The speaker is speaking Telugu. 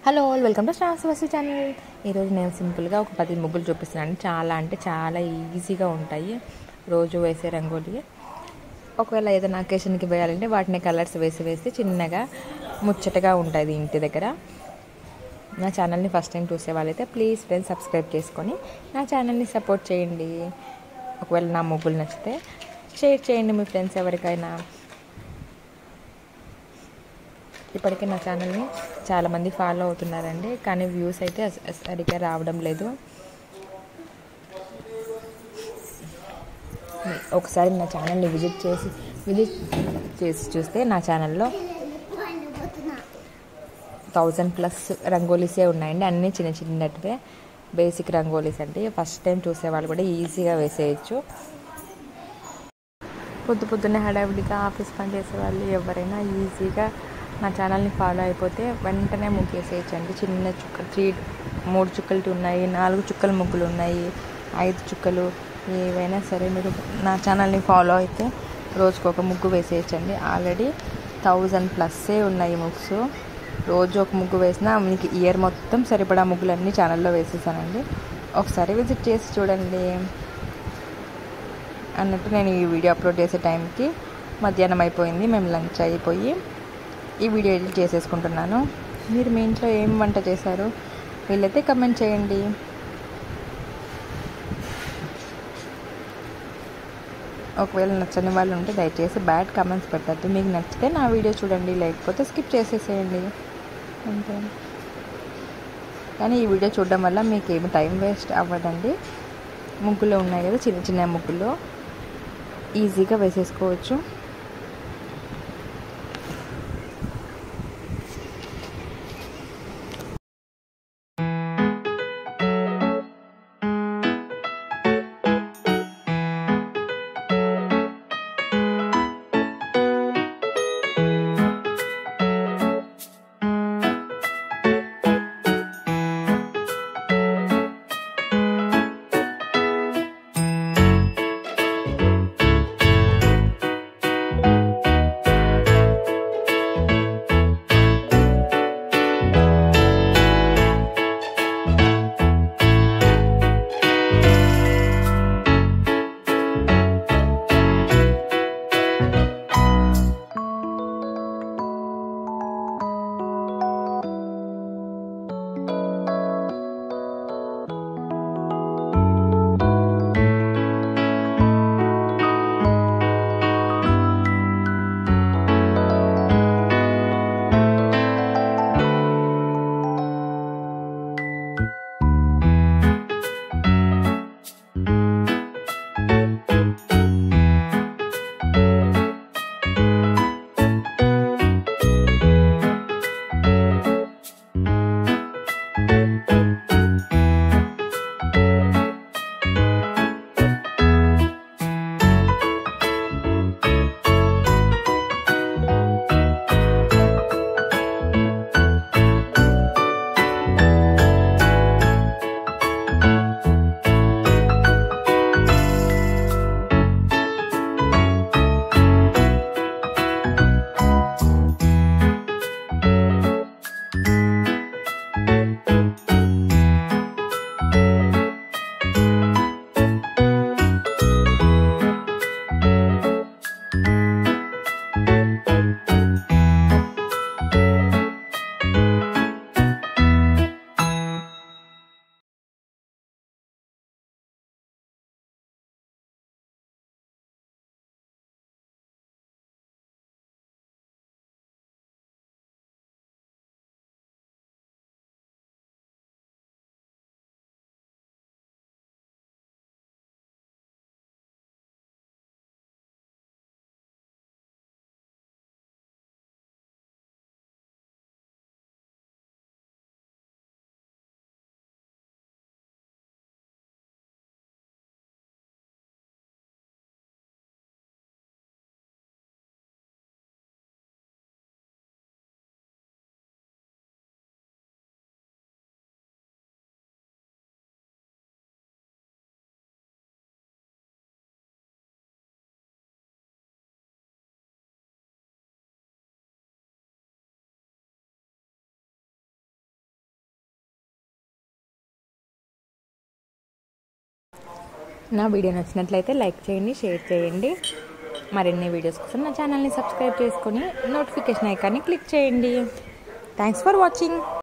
హలో వెల్కమ్ టు స్టార్స్ వసి ఛానల్. ఈరోజు నేను సింపుల్గా ఒక 10 ముగ్గులు చూపిస్తున్నాను. చాలా అంటే చాలా ఈజీగా ఉంటాయి రోజు వేసే రంగోలీ. ఒకవేళ ఏదైనా అకేషన్కి వేయాలంటే వాటిని కలర్స్ వేసి చిన్నగా ముచ్చటగా ఉంటుంది ఇంటి దగ్గర. నా ఛానల్ని ఫస్ట్ టైం చూసే వాళ్ళైతే ప్లీజ్ ఫ్రెండ్స్ సబ్స్క్రైబ్ చేసుకొని నా ఛానల్ని సపోర్ట్ చేయండి. ఒకవేళ నా ముగ్గులు నచ్చితే షేర్ చేయండి మీ ఫ్రెండ్స్ ఎవరికైనా. ఇప్పటికే నా ఛానల్ని చాలామంది ఫాలో అవుతున్నారండి, కానీ వ్యూస్ అయితే సరిగ్గా రావడం లేదు. ఒకసారి నా ఛానల్ని విజిట్ చేసి చూస్తే నా ఛానల్లో 1000+ రంగోలీసే ఉన్నాయండి. అన్నీ చిన్నటివే బేసిక్ రంగోలీస్ అండి. ఫస్ట్ టైం చూసేవాళ్ళు కూడా ఈజీగా వేసేయచ్చు. పొద్దున్నే హడావిడిగా ఆఫీస్ పని చేసేవాళ్ళు ఎవరైనా ఈజీగా నా ఛానల్ని ఫాలో అయిపోతే వెంటనే ముగ్గేసేయచ్చండి. చిన్న చుక్క 3 చుక్కలు ఉన్నాయి, 4 చుక్కల ముగ్గులు ఉన్నాయి, 5 చుక్కలు, ఏవైనా సరే మీరు నా ఛానల్ని ఫాలో అయితే రోజుకు ఒక ముగ్గు వేసేయచ్చండి. ఆల్రెడీ 1000+ ఉన్నాయి ముగ్స్. రోజు ఒక ముగ్గు వేసినా మీకు ఇయర్ మొత్తం సరిపడా ముగ్గులన్నీ ఛానల్లో వేసేసానండి. ఒకసారి విజిట్ చేసి చూడండి. అన్నట్టు నేను ఈ వీడియో అప్లోడ్ చేసే టైంకి మధ్యాహ్నం అయిపోయింది. మేము లంచ్ అయిపోయి ఈ వీడియో ఎడిట్ చేసేసుకుంటున్నాను. మీరు మీ ఇంట్లో ఏం వంట చేశారు వీళ్ళైతే కమెంట్ చేయండి. ఒకవేళ నచ్చని వాళ్ళు ఉంటే దయచేసి బ్యాడ్ కమెంట్స్ పెట్టద్దు. మీకు నచ్చితే నా వీడియో చూడండి, లేకపోతే స్కిప్ చేసేసేయండి అంతే. కానీ ఈ వీడియో చూడడం వల్ల మీకు ఏమి టైం వేస్ట్ అవ్వదండి. ముగ్గులో ఉన్నాయి కదా చిన్న ముగ్గులు, ఈజీగా వేసేసుకోవచ్చు. నా వీడియో నచ్చినట్లయితే లైక్ చేయండి, షేర్ చేయండి. మరిన్ని వీడియోస్ కోసం నా ఛానల్ని సబ్స్క్రైబ్ చేసుకొని నోటిఫికేషన్ ఐకాన్ని క్లిక్ చేయండి. Thanks for watching.